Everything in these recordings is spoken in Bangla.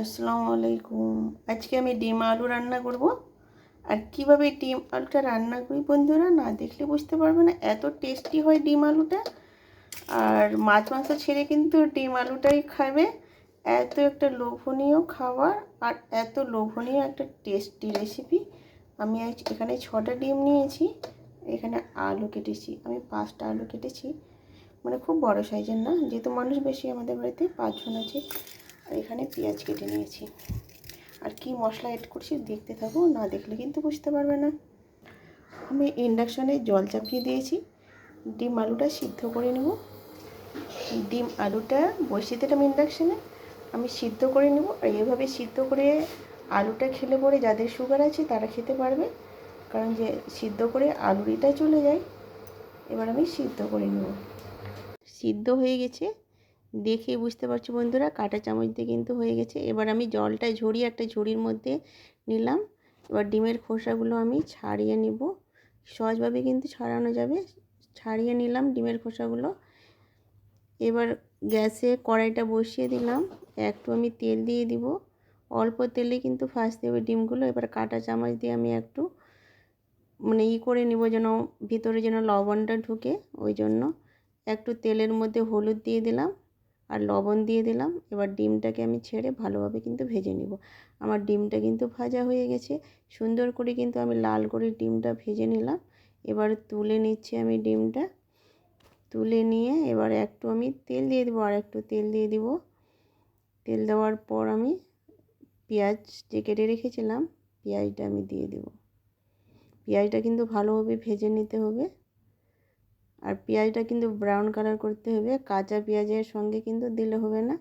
আসসালামু আলাইকুম। আজকে আমি ডিম আলু রান্না করব। আর কিভাবে ডিম আলুটা রান্না করি বন্ধুরা, না দেখলে বুঝতে পারবে না, এত টেস্টি হয় ডিম আলুটা। আর মাছ মাংস ছেড়ে কিন্তু ডিম আলুটাই খাবে। এত একটা লোভনীয় খাবার আর এত লোভনীয় একটা টেস্টি রেসিপি। আমি আজ এখানে 6টা ডিম নিয়েছি, এখানে আলু কেটেছি, আমি 5টা আলু কেটেছি, মানে খুব বড় সাইজের না, যেহেতু মানুষ বেশি আমাদের বাড়িতে 5 জন আছে। আর এখানে পেঁয়াজ কেটে নিয়েছি। আর কি মশলা অ্যাড করছি দেখতে থাকো, না দেখলে কিন্তু বুঝতে পারবে না। আমি ইন্ডাকশানে জল চাপিয়ে দিয়েছি, ডিম আলুটা সিদ্ধ করে নেব। ডিম আলুটা বসিয়ে দিলাম ইন্ডাকশানে, আমি সিদ্ধ করে নেব। আর এভাবে সিদ্ধ করে আলুটা খেলে পরে যাদের সুগার আছে তারা খেতে পারবে, কারণ যে সিদ্ধ করে আলুরিটা চলে যায়। এবার আমি সিদ্ধ করে নেব। সিদ্ধ হয়ে গেছে, দেখে বুঝতে পারছো বন্ধুরা, কাঁটা চামচ দিয়ে কিন্তু হয়ে গেছে। এবার আমি জলটা ঝরিয়ে একটা ঝুড়ির মধ্যে নিলাম। এবার ডিমের খোসাগুলো আমি ছাড়িয়ে নিব, সহজভাবে কিন্তু ছাড়ানো যাবে। ছাড়িয়ে নিলাম ডিমের খোসাগুলো। এবার গ্যাসে কড়াইটা বসিয়ে দিলাম, একটু আমি তেল দিয়ে দিব। অল্প তেলে কিন্তু ভাজতে হবে ডিমগুলো। এবার কাঁটা চামচ দিয়ে আমি একটু মানে করে নিব, যেন ভিতরে যেন লবণটা ঢুকে, ওই জন্য একটু তেলের মধ্যে হলুদ দিয়ে দিলাম আর লবণ দিয়ে দিলাম। এবার ডিমটাকে আমি ছেড়ে ভালোভাবে কিন্তু ভেজে নিব। আমার ডিমটা কিন্তু ভাজা হয়ে গেছে, সুন্দর করে কিন্তু আমি লাল করে ডিমটা ভেজে নিলাম। এবার তুলে নিচ্ছি আমি ডিমটা। তুলে নিয়ে এবার একটু আমি তেল দিয়ে দেবো, আর একটু তেল দিয়ে দিব। তেল দেওয়ার পর আমি পেঁয়াজ যে কেটে রেখেছিলাম, পেঁয়াজটা আমি দিয়ে দেব। পেঁয়াজটা কিন্তু ভালোভাবে ভেজে নিতে হবে, আর পেঁয়াজটা কিন্তু ব্রাউন কালার করতে হবে, কাঁচা পেঁয়াজের সঙ্গে কিন্তু দিলে হবে না।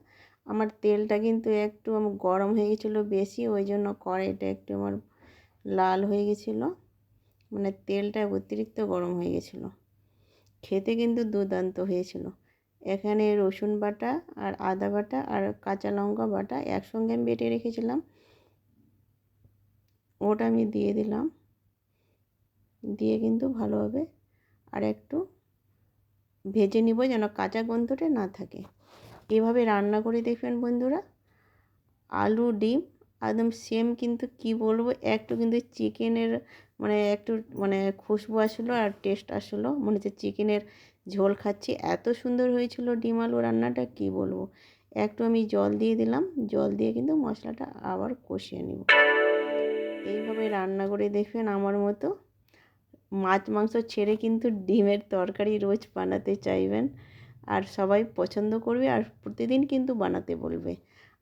আমার তেলটা কিন্তু একটু আমার গরম হয়ে গেছিলো বেশি, ওই জন্য কড়াইটা একটু আমার লাল হয়ে গেছিলো, মানে তেলটা অতিরিক্ত গরম হয়ে গেছিলো। খেতে কিন্তু দুর্দান্ত হয়েছিল। এখানে রসুন বাটা আর আদা বাটা আর কাঁচা লঙ্কা বাটা একসঙ্গে আমি বেটে রেখেছিলাম, ওটা আমি দিয়ে দিলাম। দিয়ে কিন্তু ভালোভাবে আর একটু ভেজে নিব, যেন কাঁচা গন্ধটা না থাকে। এভাবে রান্না করে দেখবেন বন্ধুরা, আলু ডিম একদম সেম, কিন্তু কি বলবো, একটু কিন্তু চিকেনের মানে একটু মানে খুশবু আসলো আর টেস্ট আসলো, মনে হচ্ছে চিকেনের ঝোল খাচ্ছি, এত সুন্দর হয়েছিল ডিম আলু রান্নাটা, কি বলবো। একটু আমি জল দিয়ে দিলাম, জল দিয়ে কিন্তু মশলাটা আবার কষিয়ে নেব। এইভাবে রান্না করে দেখবেন আমার মতো। মাছ মাংস ছেড়ে কিন্তু ডিমের তরকারি রোজ বানাতে চাইবেন, আর সবাই পছন্দ করবে, আর প্রতিদিন কিন্তু বানাতে বলবে।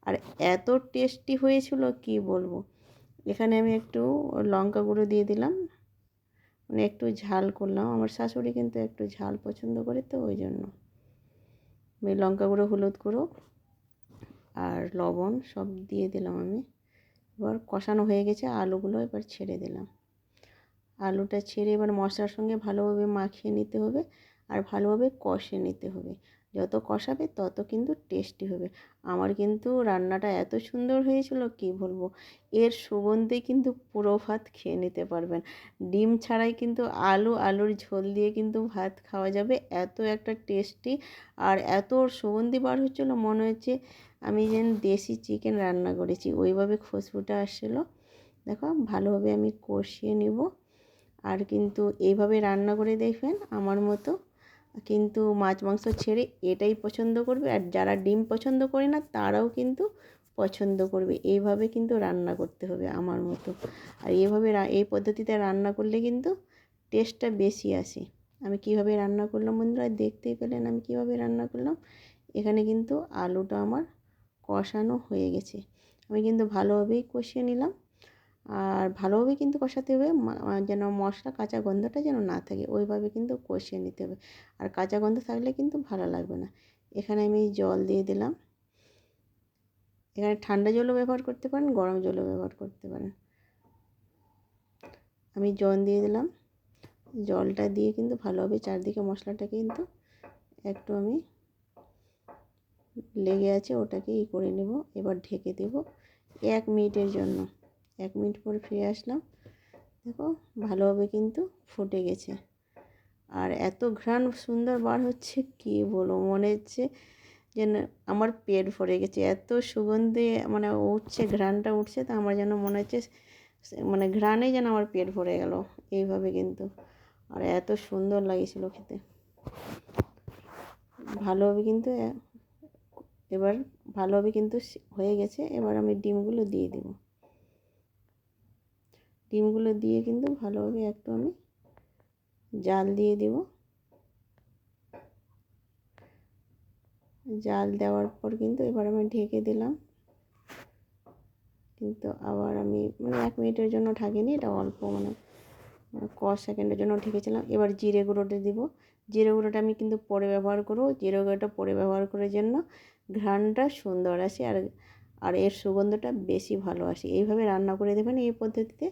আর এত টেস্টি হয়েছিল কি বলবো। এখানে আমি একটু লঙ্কা গুঁড়ো দিয়ে দিলাম, মানে একটু ঝাল করলাম, আমার শাশুড়ি কিন্তু একটু ঝাল পছন্দ করে, তো ওই জন্য আমি লঙ্কা গুঁড়ো, হলুদ গুঁড়ো আর লবণ সব দিয়ে দিলাম আমি। এবার কষানো হয়ে গেছে, আলুগুলো এবার ছেড়ে দিলাম। আলুটা ছেড়ে এবার মশলার সঙ্গে ভালোভাবে মাখিয়ে নিতে হবে, আর ভালোভাবে কষে নিতে হবে। যত কষাবে তত কিন্তু টেস্টি হবে। আমার কিন্তু রান্নাটা এত সুন্দর হয়েছিল কি বলবো, এর সুগন্ধে কিন্তু পুরো ভাত খেয়ে নিতে পারবেন। ডিম ছাড়াই কিন্তু আলুর ঝোল দিয়ে কিন্তু ভাত খাওয়া যাবে, এত একটা টেস্টি আর এত সুগন্ধি বার হচ্ছিলো, মনে হচ্ছে আমি যেন দেশি চিকেন রান্না করেছি, ওইভাবে খুশবুটা আসছিলো। দেখো ভালোভাবে আমি কষিয়ে নিব। আর কিন্তু এইভাবে রান্না করে দেখবেন আমার মতো, কিন্তু মাছ মাংস ছেড়ে এটাই পছন্দ করবে। আর যারা ডিম পছন্দ করে না তারাও কিন্তু পছন্দ করবে। এইভাবে কিন্তু রান্না করতে হবে আমার মতো। আর এইভাবে এই পদ্ধতিতে রান্না করলে কিন্তু টেস্টটা বেশি আসে। আমি কিভাবে রান্না করলাম বন্ধুরা, দেখতেই পেলেন আমি কিভাবে রান্না করলাম। এখানে কিন্তু আলুটা আমার কষানো হয়ে গেছে, আমি কিন্তু ভালোভাবেই কষিয়ে নিলাম। আর ভালোভাবে কিন্তু কষাতে হবে, যেন মশলা কাঁচা গন্ধটা যেন না থাকে, ওইভাবে কিন্তু কষিয়ে নিতে হবে। আর কাঁচা গন্ধ থাকলে কিন্তু ভালো লাগবে না। এখানে আমি জল দিয়ে দিলাম, এখানে ঠান্ডা জলও ব্যবহার করতে পারেন, গরম জলও ব্যবহার করতে পারেন। আমি জল দিয়ে দিলাম, জলটা দিয়ে কিন্তু ভালোভাবে চারদিকে মশলাটা কিন্তু একটু আমি লেগে আছে ওটাকে করে নেব। এবার ঢেকে দেব 1 মিনিটের জন্য। 1 মিনিট পরে ফিরে আসলাম, দেখো ভালোভাবে কিন্তু ফুটে গেছে। আর এত ঘ্রাণ সুন্দর বার হচ্ছে কি বলবো, মনে হচ্ছে যেন আমার পেট ভরে গেছে, এত সুগন্ধি মানে উঠছে, ঘ্রাণটা উঠছে, তো আমার যেন মনে হচ্ছে মানে ঘ্রাণেই যেন আমার পেট ভরে গেল এইভাবে কিন্তু। আর এত সুন্দর লাগছিল খেতে। ভালোভাবে কিন্তু এবার ভালোভাবে কিন্তু হয়ে গেছে। এবার আমি ডিমগুলো দিয়ে দেব। ডিমগুলো দিয়ে কিন্তু ভালোভাবে একটু আমি জাল দিয়ে দেব। জাল দেওয়ার পর কিন্তু এবার আমি ঢেকে দিলাম। কিন্তু আবার আমি মানে 1 মিনিটের জন্য ঢাকিনি, এটা অল্প মানে কয়েক সেকেন্ডের জন্য ঢেকেছিলাম। এবার জিরে গুঁড়োটা দিব। জিরে গুঁড়োটা আমি কিন্তু পরে ব্যবহার করব। জিরে গুঁড়োটা পরে ব্যবহার করার জন্য ঘ্রাণটা সুন্দর আসে, আর এর সুগন্ধটা বেশি ভালো আসে। এইভাবে রান্না করে দেবেন এই পদ্ধতিতে।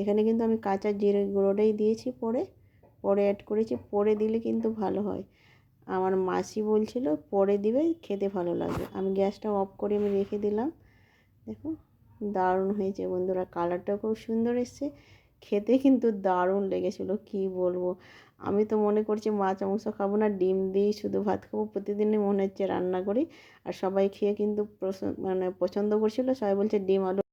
এখানে কিন্তু আমি কাঁচা জিরে গুঁড়োটাই দিয়েছি, পরে অ্যাড করেছি। পরে দিলে কিন্তু ভালো হয়। আমার মাসি বলছিল পরে দিবে, খেতে ভালো লাগবে। আমি গ্যাসটা অফ করে আমি রেখে দিলাম। দেখো দারুণ হয়েছে বন্ধুরা, কালারটাও খুব সুন্দর এসছে, খেতে কিন্তু দারুণ লেগেছিলো, কি বলবো। আমি তো মনে করছি মাছ মাংস খাবো না, ডিম দিয়েই শুধু ভাত খাবো। প্রতিদিনই মনে হচ্ছে রান্না করি। আর সবাই খেয়ে কিন্তু মানে পছন্দ করছিলো। সবাই বলছে ডিম আলু